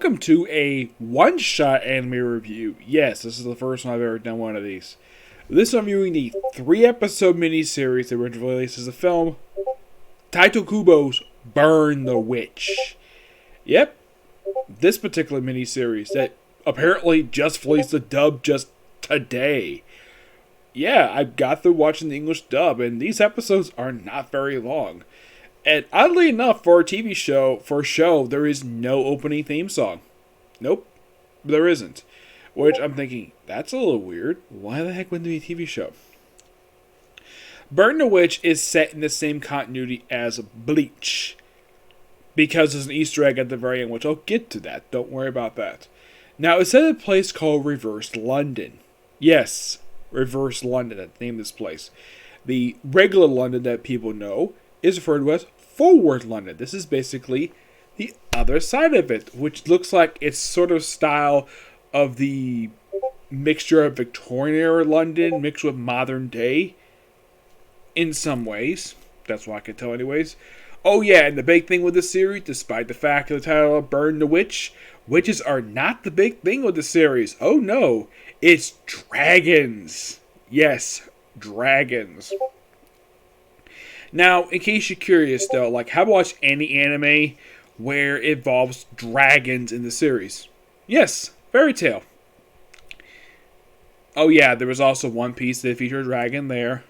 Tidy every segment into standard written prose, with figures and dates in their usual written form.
welcome to a one-shot anime review. Yes, this is the first time I've ever done one of these. This I'm reviewing the 3-episode miniseries that was released as a film, Tite Kubo's Burn the Witch. Yep, this particular miniseries that apparently just released the dub just today. Yeah, I got through watching the English dub, and these episodes are not very long. And oddly enough, for a show, there is no opening theme song. Nope, there isn't. Which I'm thinking, that's a little weird. Why the heck wouldn't there be a TV show? Burn the Witch is set in the same continuity as Bleach. Because there's an Easter egg at the very end, which I'll get to that. Don't worry about that. Now, it's set in a place called Reverse London. Yes, Reverse London, that's the name of this place. The regular London that people know is referred to as Forward London. This is basically the other side of it, which looks like it's sort of style of the mixture of Victorian era London mixed with modern day in some ways. That's what I can tell anyways. Oh yeah, and the big thing with the series, despite the fact of the title of Burn the Witch, witches are not the big thing with the series. Oh no, it's dragons. Yes, dragons. Now, in case you're curious though, like, have you watched any anime where it involves dragons in the series? Yes, Fairy Tail. Oh yeah, there was also One Piece that featured a dragon there.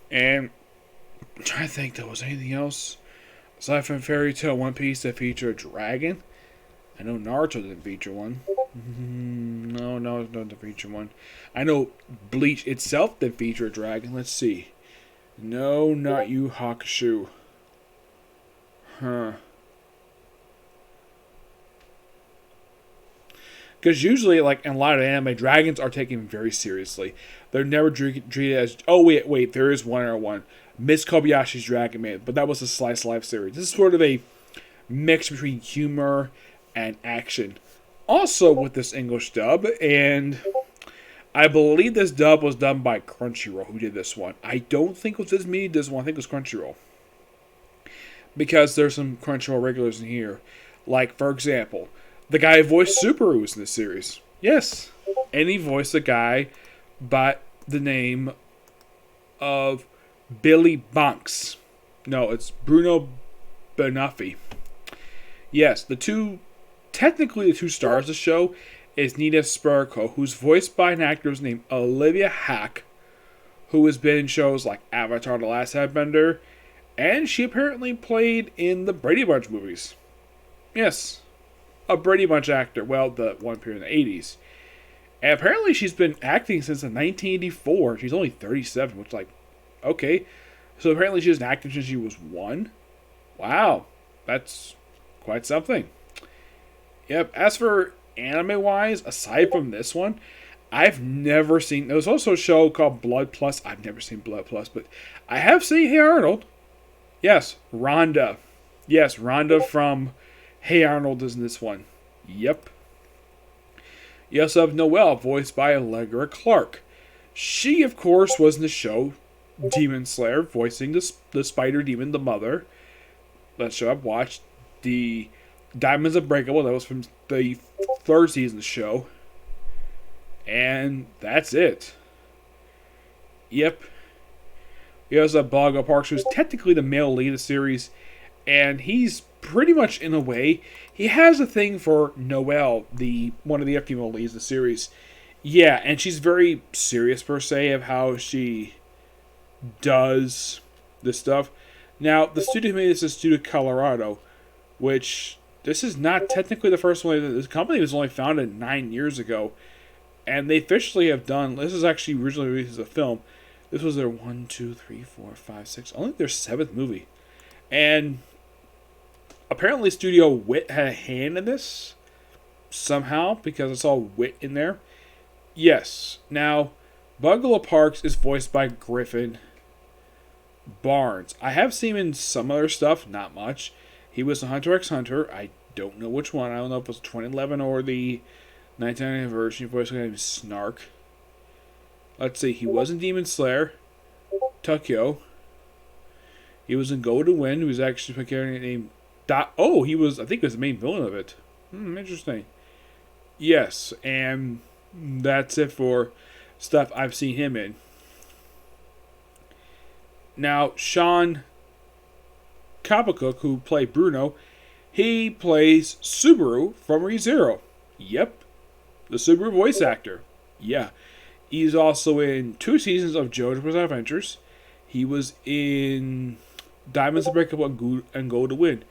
And I'm trying to think, there was anything else aside from Fairy Tail, One Piece that featured a dragon? I know Naruto didn't feature one. No, it didn't feature one. I know Bleach itself didn't feature a dragon. Let's see. No, not Yu Hakusho. Huh. Because usually, like, in a lot of anime, dragons are taken very seriously. They're never treated as... Oh, wait, there is one. Miss Kobayashi's Dragon Maid, but that was a slice of life series. This is sort of a mix between humor and action. Also with this English dub, and I believe this dub was done by Crunchyroll, who did this one. I don't think it was Disney did this one. I think it was Crunchyroll. Because there's some Crunchyroll regulars in here. Like, for example, the guy who voiced Subaru in this series. Yes. And he voiced a guy by the name of Billy Banks. No, it's Bruno Benaffi. Yes, technically the two stars of the show is Nina Sparko, who's voiced by an actor named Olivia Hack, who has been in shows like Avatar: The Last Airbender, and she apparently played in the Brady Bunch movies. Yes, a Brady Bunch actor. Well, the one period in the 80s. And apparently she's been acting since 1984. She's only 37, which, like, okay. So apparently she's an actor since she was 1. Wow, that's quite something. Yep, as for anime-wise, aside from this one, I've never seen... There was also a show called Blood Plus. I've never seen Blood Plus, but I have seen Hey Arnold. Yes, Rhonda. Yes, Rhonda from Hey Arnold is in this one. Yep. You also have Noelle, voiced by Allegra Clark. She, of course, was in the show Demon Slayer, voicing the spider demon, the mother. That show I've watched. The Diamonds Unbreakable, that was from the 3rd season of the show. And that's it. Yep. You also have Boggle Parks, who's technically the male lead of the series. And he's pretty much, in a way, he has a thing for Noelle, one of the female leads of the series. Yeah, and she's very serious, per se, of how she does this stuff. Now, the studio who made this is Studio Colorado, which... This is not technically the first one. This company was only founded 9 years ago. And they officially have done... This is actually originally released as a film. This was their 1, 2, 3, 4, 5, 6... Only their 7th movie. And apparently Studio Wit had a hand in this. Somehow. Because it's all wit in there. Yes. Now, Bungalow Parks is voiced by Griffin Barnes. I have seen him in some other stuff. Not much. He was in Hunter x Hunter. I don't know which one. I don't know if it was 2011 or the 1990 version. He voiced named Snark. Let's see. He was in Demon Slayer. Tokyo. He was in Golden Wind. He was actually a character named he was, I think he was the main villain of it. Interesting. Yes, and that's it for stuff I've seen him in. Now, Sean Kapakuk, who played Bruno, he plays Subaru from ReZero. Yep, the Subaru voice actor. Yeah. He's also in 2 seasons of JoJo's Bizarre Adventures. He was in Diamonds Unbreakable and Golden Wind.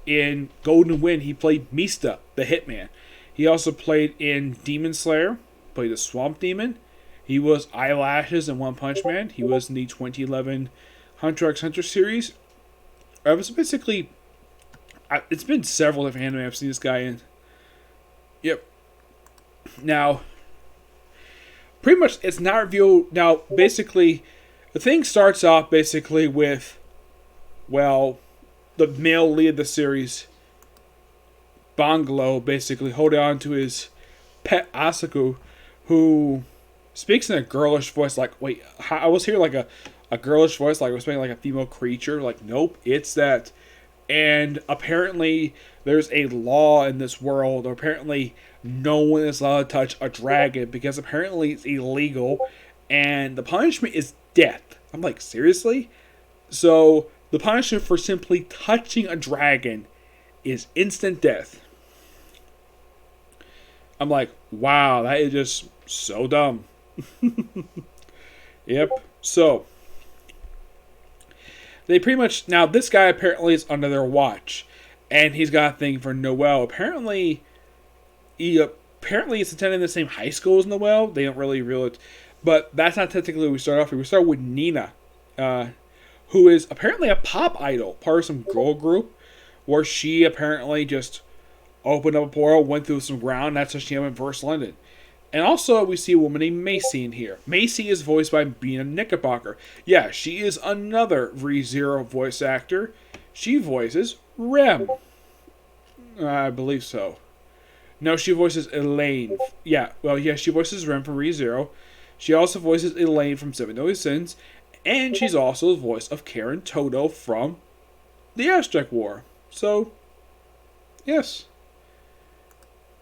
In Golden Wind, he played Mista, the Hitman. He also played in Demon Slayer, played the Swamp Demon. He was Eyelashes in One Punch Man. He was in the 2011 Hunter x Hunter series. I was basically... It's been several different anime I've seen this guy in. Yep. Now, pretty much it's not revealed. Now, basically, the thing starts off basically with, well, the male lead of the series, Banglo, basically holding on to his pet Asuku, who speaks in a girlish voice. Like, wait, I was hearing like a girlish voice, like I was speaking like a female creature. Like, nope, it's that. And apparently, there's a law in this world. Apparently, no one is allowed to touch a dragon because apparently it's illegal, and the punishment is death. I'm like, seriously? So the punishment for simply touching a dragon is instant death. I'm like, wow, that is just so dumb. Yep. So they pretty much, now this guy apparently is under their watch, and he's got a thing for Noelle. Apparently he's attending the same high school as Noelle. They don't really realize, but that's not technically what we start off with. We start with Nina, who is apparently a pop idol, part of some girl group, where she apparently just opened up a portal, went through some ground. That's how she went Verse London. And also, we see a woman named Macy in here. Macy is voiced by Bina Knickerbocker. Yeah, she is another ReZero voice actor. She voices Rem. I believe so. No, she voices Elaine. Yeah, she voices Rem from ReZero. She also voices Elaine from Seven Deadly Sins. And she's also the voice of Karen Todo from the Aztec War. So, yes.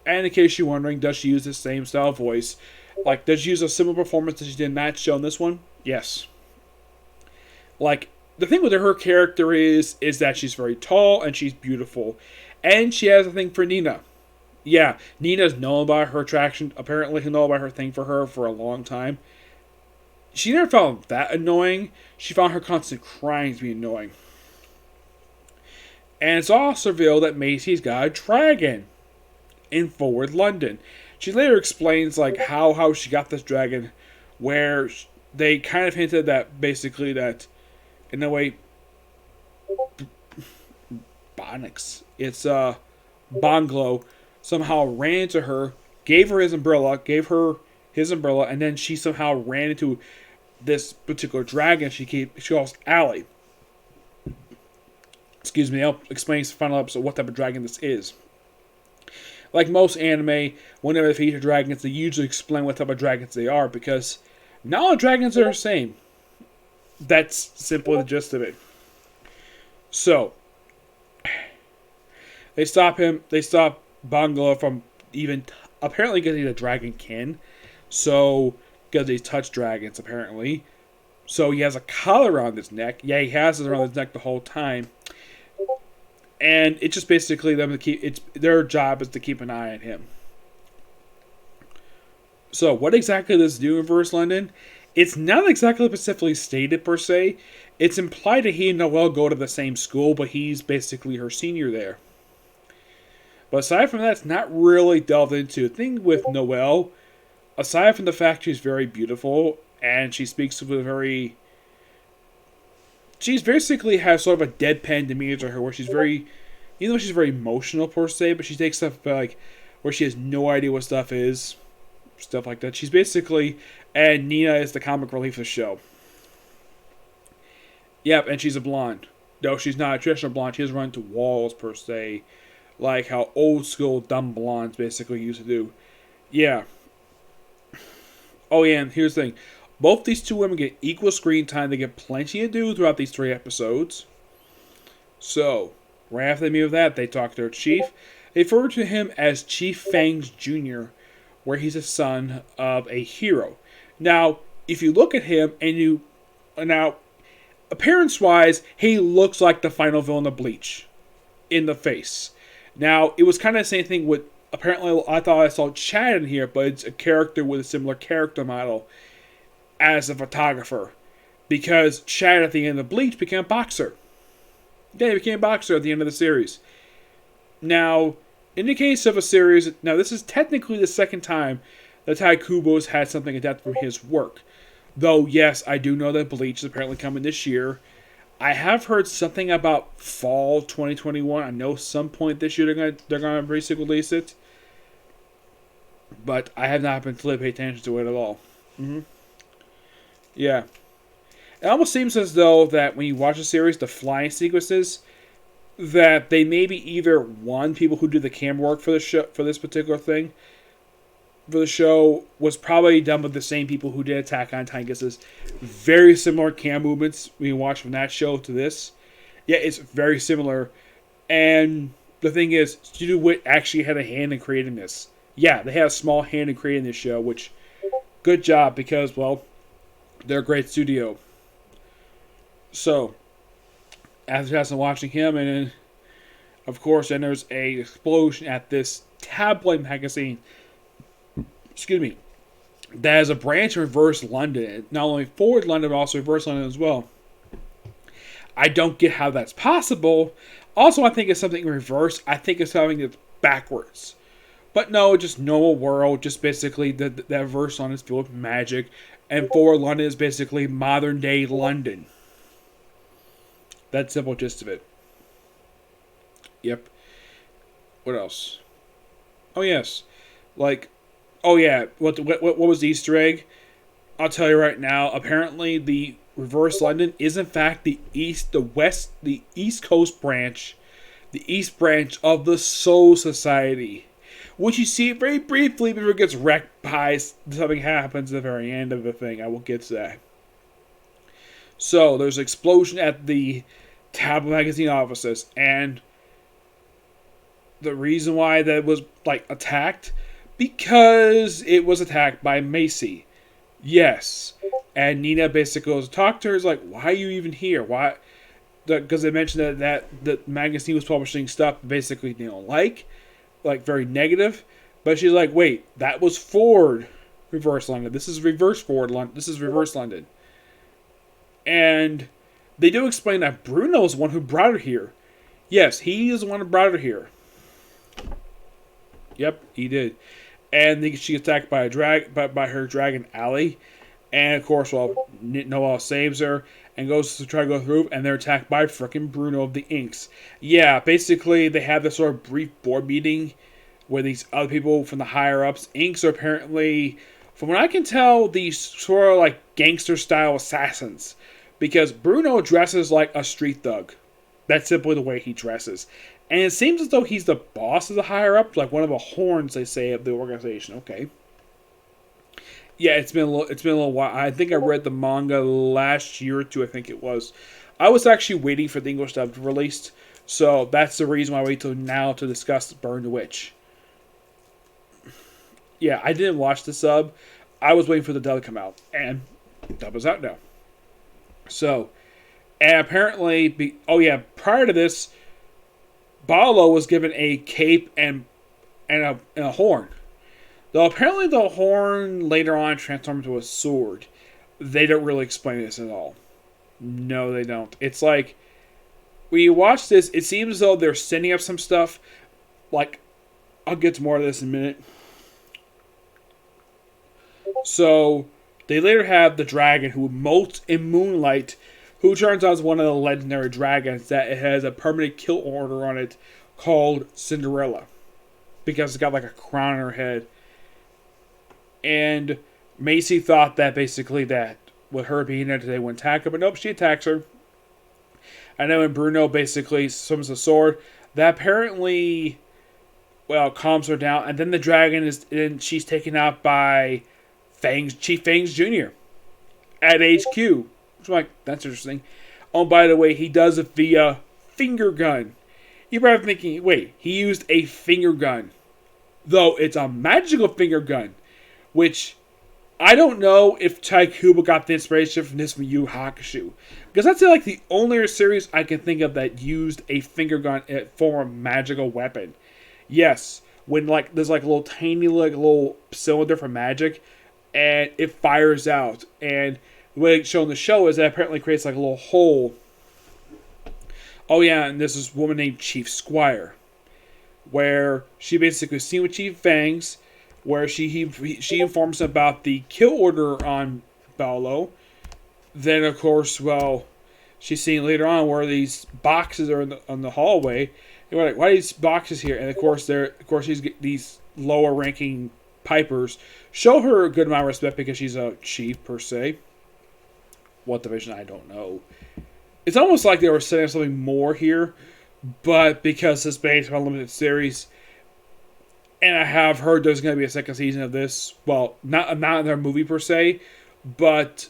And in case you're wondering, does she use the same style of voice? Like, does she use a similar performance that she did in that show in this one? Yes. Like, the thing with her character is that she's very tall and she's beautiful. And she has a thing for Nina. Yeah, Nina's known about her attraction. Apparently, known about her thing for her for a long time. She never found that annoying. She found her constant crying to be annoying. And it's also revealed that Macy's got a dragon in Forward London. She later explains like how she got this dragon, where they kind of hinted that basically that in a way Bonix, it's Banglo somehow ran into her, gave her his umbrella, and then she somehow ran into this particular dragon she calls Allie. Excuse me, I'll explain in the final episode what type of dragon this is. Like most anime, whenever they feature dragons, they usually explain what type of dragons they are, because not all dragons are the same. That's simply the gist of it. So, they stop Bangla from even apparently getting the dragon kin. So, because he touched dragons, apparently. So, he has a collar around his neck. Yeah, he has it around his neck the whole time. And it's just basically them to keep. Their job is to keep an eye on him. So, what exactly does do in Verse London? It's not exactly specifically stated per se. It's implied that he and Noelle go to the same school, but he's basically her senior there. But aside from that, it's not really delved into. The thing with Noelle, aside from the fact she's very beautiful and she speaks with a very. She's basically has sort of a deadpan demeanor to her, where she's very, even though she's very emotional per se, but she takes stuff like where she has no idea what stuff is, stuff like that. She's basically, and Nina is the comic relief of the show. Yep, and she's a blonde. No, she's not a traditional blonde. She doesn't run into walls per se, like how old school dumb blondes basically used to do. Yeah. Oh yeah, and here's the thing. Both these two women get equal screen time. They get plenty to do throughout these 3 episodes. So, right after they meet with that, they talk to their chief. They refer to him as Chief Fangs Jr., where he's a son of a hero. Now, if you look at him and now, appearance-wise, he looks like the final villain of Bleach in the face. Now, it was kind of the same thing with, apparently, I thought I saw Chad in here, but it's a character with a similar character model as a photographer. Because Chad, at the end of Bleach, became a boxer. Yeah, he became a boxer at the end of the series. Now, in the case of a series, now this is technically the second time that Tite Kubo's had something adapted from his work. Though, yes, I do know that Bleach is apparently coming this year. I have heard something about fall 2021. I know some point this year they're gonna basically release it, but I have not been fully paying attention to it at all. Yeah, it almost seems as though that when you watch the series, the flying sequences, that they maybe either one people who do the camera work for the show for this particular thing for the show was probably done with the same people who did Attack on Titan. Because very similar cam movements when you watch from that show to this. Yeah, it's very similar. And the thing is, Studio Wit actually had a hand in creating this. Yeah, they had a small hand in creating this show, which, good job, because, well, they're a great studio. So, after us watching him, and then, of course, then there's a explosion at this tabloid magazine. Excuse me. That has a branch in Reverse London. Not only Forward London, but also Reverse London as well. I don't get how that's possible. Also, I think it's something in reverse. I think it's something that's backwards. But no, just normal world. Just basically the Reverse London is filled with magic. And Forward London is basically modern day London. That's the simple gist of it. Yep. What else? Oh, yes. Oh yeah, what was the Easter egg? I'll tell you right now. Apparently, the Reverse London is in fact the East Coast branch, the East branch of the Soul Society, which you see very briefly before it gets wrecked by something happens at the very end of the thing. I will get to that. So there's an explosion at the Tablet Magazine offices, and the reason why that was attacked. Because it was attacked by Macy. Yes. And Nina basically goes to talk to her. Is like, why are you even here? Why? Because they mentioned that the magazine was publishing stuff basically they don't like very negative. But she's like, wait, that was Forward Reverse London. This is Reverse Forward London. This is Reverse London. And they do explain that Bruno is the one who brought her here. Yes, he is the one who brought her here. Yep, he did. And she gets attacked by her dragon Allie, and of course, Noelle saves her and goes to try to go through, and they're attacked by frickin' Bruno of the Inks. Yeah, basically they have this sort of brief board meeting where these other people from the higher ups, Inks, are apparently, from what I can tell, these sort of gangster style assassins, because Bruno dresses like a street thug. That's simply the way he dresses. And it seems as though he's the boss of the higher up, like one of the horns, they say, of the organization. Okay. Yeah, it's been a little while. I think I read the manga last year or two, I think it was. I was actually waiting for the English dub to be released, so that's the reason why I wait till now to discuss Burn the Witch. Yeah, I didn't watch the sub. I was waiting for the dub to come out, and the dub is out now. So, and apparently, prior to this, Ballo was given a cape and a horn. Though apparently the horn later on transformed into a sword. They don't really explain this at all. No, they don't. It's like, when you watch this, it seems as though they're setting up some stuff. I'll get to more of this in a minute. So, they later have the dragon who molts in moonlight, who turns out is one of the legendary dragons that it has a permanent kill order on it called Cinderella. Because it's got a crown on her head. And Macy thought that basically that with her being there today wouldn't attack her, but nope, she attacks her. And then when Bruno basically swings a sword, that apparently, calms her down. And then the dragon she's taken out by Chief Fangs Jr. at HQ. Which I'm like, that's interesting. Oh, by the way, he does it via finger gun. You're probably thinking, wait, he used a finger gun. Though it's a magical finger gun, which I don't know if Tai Kubo got the inspiration from this from Yu Hakusho. Because that's like the only series I can think of that used a finger gun for a magical weapon. Yes, when like there's like a little tiny like little cylinder for magic, and it fires out. And the way it's shown in the show is that it apparently creates like a little hole. Oh yeah, and there's this woman named Chief Squire, where she basically was seen with Chief Fangs, where she informs him about the kill order on Ballo. Then, of course, well, she's seen later on where these boxes are on the hallway. And we're like, why are these boxes here? And of course, these lower-ranking pipers show her a good amount of respect because she's a chief per se. What division? I don't know. It's almost like they were setting up something more here, but because it's based on a limited series, and I have heard there's going to be a second season of this. Well, not in their movie per se, but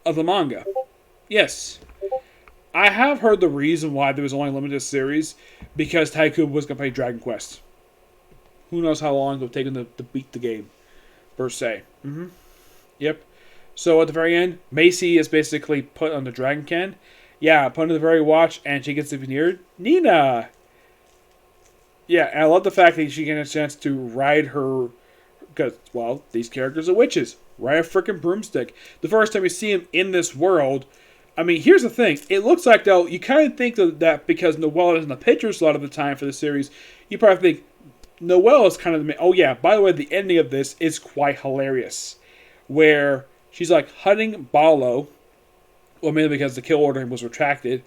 of the manga. Yes. I have heard the reason why there was only a limited series, because Tai Kubo was going to play Dragon Quest. Who knows how long it would take him to beat the game, per se. Yep. So at the very end, Macy is basically put on the Dragon Can. Yeah, put under the very watch, and she gets veneered. Nina! Yeah, and I love the fact that she gets a chance to ride her, because, well, these characters are witches. Ride a freaking broomstick. The first time you see him in this world, I mean, here's the thing. It looks like, though, you kind of think that because Noelle is in the pictures a lot of the time for the series, you probably think Noelle is kind of the... Oh, yeah, by the way, the ending of this is quite hilarious. Where she's, like, hunting Ballo, well, mainly because the kill order was retracted,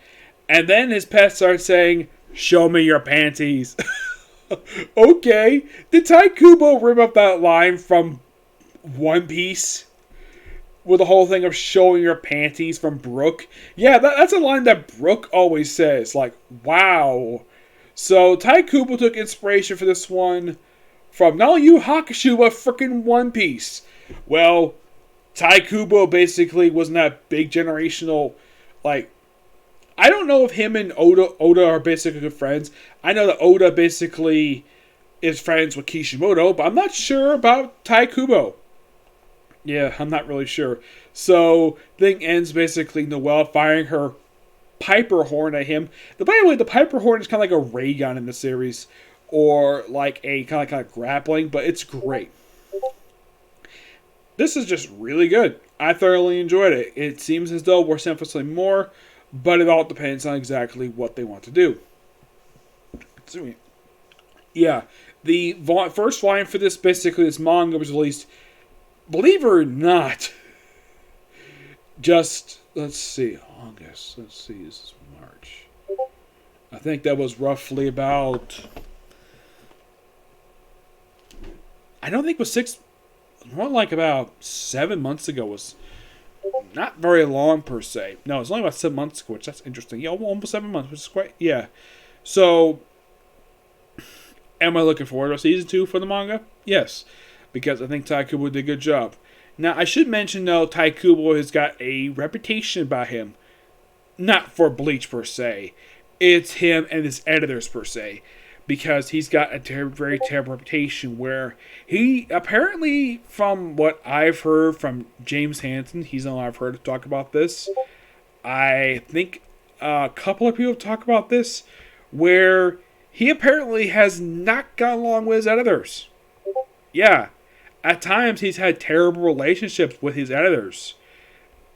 and then his pet starts saying, "Show me your panties." Okay. Did Tai Kubo rip up that line from One Piece? With the whole thing of showing your panties from Brook? Yeah, that's a line that Brook always says. Like, wow. So, Tai Kubo took inspiration for this one from not only Yu Hakusho, but freaking One Piece. Well, Tai Kubo basically wasn't that big generational, like, I don't know if him and Oda are basically good friends. I know that Oda basically is friends with Kishimoto, but I'm not sure about Tai Kubo. Yeah, I'm not really sure. So, thing ends basically Noelle firing her Piper horn at him. By the way, the Piper horn is kind of like a ray gun in the series, or like a kind of grappling, but it's great. This is just really good. I thoroughly enjoyed it. It seems as though we're emphasizing more, but it all depends on exactly what they want to do. Yeah, the first volume for this manga was released, believe it or not, just, let's see, August, this is March. I think that was roughly about, I don't think it was more like about 7 months ago. Was not very long per se. No, it's only about 7 months ago, which that's interesting. Yeah, almost 7 months, which is quite, yeah. So, am I looking forward to season 2 for the manga? Yes, because I think Tai Kubo did a good job. Now, I should mention, though, Tai Kubo has got a reputation about him. Not for Bleach, per se. It's him and his editors, per se. Because he's got a very terrible reputation where he, apparently, from what I've heard from James Hansen, he's the one I've heard talk about this. I think a couple of people talk about this, where he apparently has not got along with his editors. Yeah. At times, he's had terrible relationships with his editors.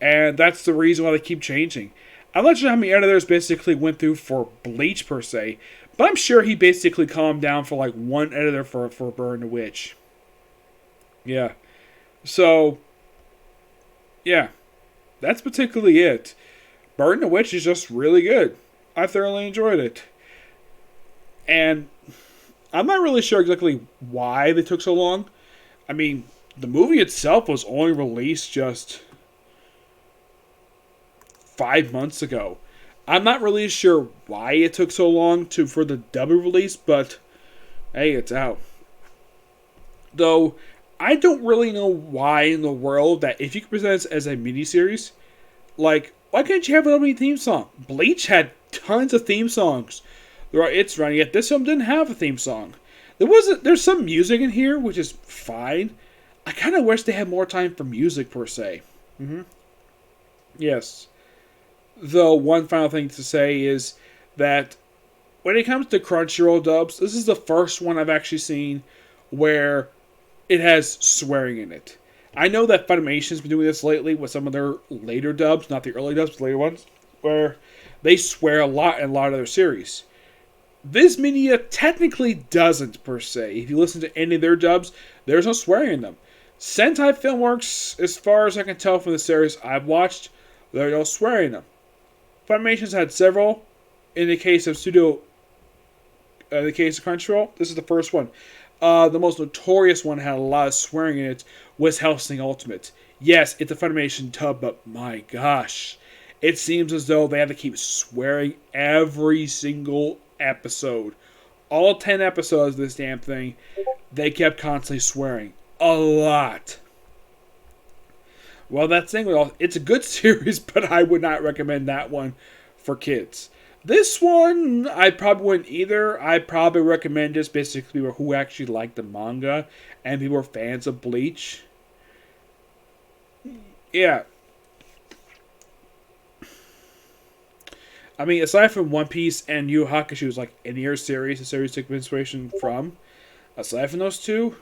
And that's the reason why they keep changing. I'm not sure how many editors basically went through for Bleach, per se. But I'm sure he basically calmed down for like one editor for Burn the Witch. Yeah. So, yeah. That's particularly it. Burn the Witch is just really good. I thoroughly enjoyed it. And I'm not really sure exactly why they took so long. I mean, the movie itself was only released just 5 months ago. I'm not really sure why it took so long for the dub release, but hey, it's out. Though, I don't really know why in the world that if you could present this as a miniseries, like, why can't you have a mini theme song? Bleach had tons of theme songs It's running. Yet this film didn't have a theme song. There's some music in here, which is fine. I kind of wish they had more time for music per se. Yes. Though one final thing to say is that when it comes to Crunchyroll dubs, this is the first one I've actually seen where it has swearing in it. I know that Funimation's been doing this lately with some of their later dubs, not the early dubs, but later ones, where they swear a lot in a lot of their series. Viz Media technically doesn't, per se. If you listen to any of their dubs, there's no swearing in them. Sentai Filmworks, as far as I can tell from the series I've watched, there's no swearing in them. Funimation's had several. In the case of Crunchyroll, this is the first one. The most notorious one had a lot of swearing in it was Hellsing Ultimate. Yes, it's a Funimation dub, but my gosh. It seems as though they have to keep swearing every single episode. All 10 episodes of this damn thing, they kept constantly swearing. A lot. Well, that's the thing. It's a good series, but I would not recommend that one for kids. This one, I probably wouldn't either. I'd probably recommend this basically people who actually like the manga and people who are fans of Bleach. Yeah. I mean, aside from One Piece and Yu Yu Hakusho was like in your series, the series took inspiration from. Aside from those two,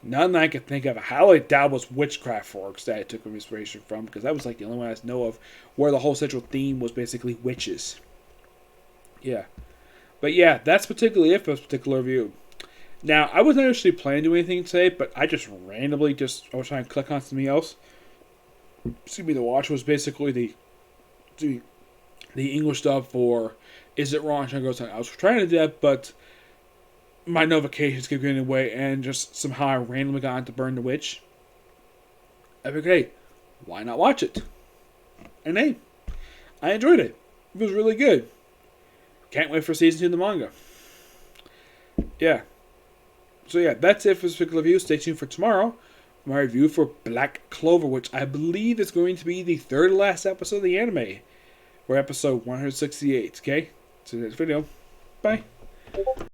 none that I can think of. I highly doubt was Witchcraft Forks that I took inspiration from, because that was like the only one I know of where the whole central theme was basically witches. Yeah. But yeah, that's particularly it for this particular review. Now, I wasn't actually planning to do anything today, but I just randomly I was trying to click on something else. Excuse me, the watch was basically the English dub for Is It Wrong? I was trying to do that, but my notifications kept getting away, and just somehow I randomly got into Burn the Witch. I figured, hey, why not watch it? And hey, I enjoyed it. It was really good. Can't wait for season 2 of the manga. Yeah. So yeah, that's it for this particular review. Stay tuned for tomorrow. My review for Black Clover, which I believe is going to be the third to last episode of the anime. Or episode 168, okay? See you next video. Bye.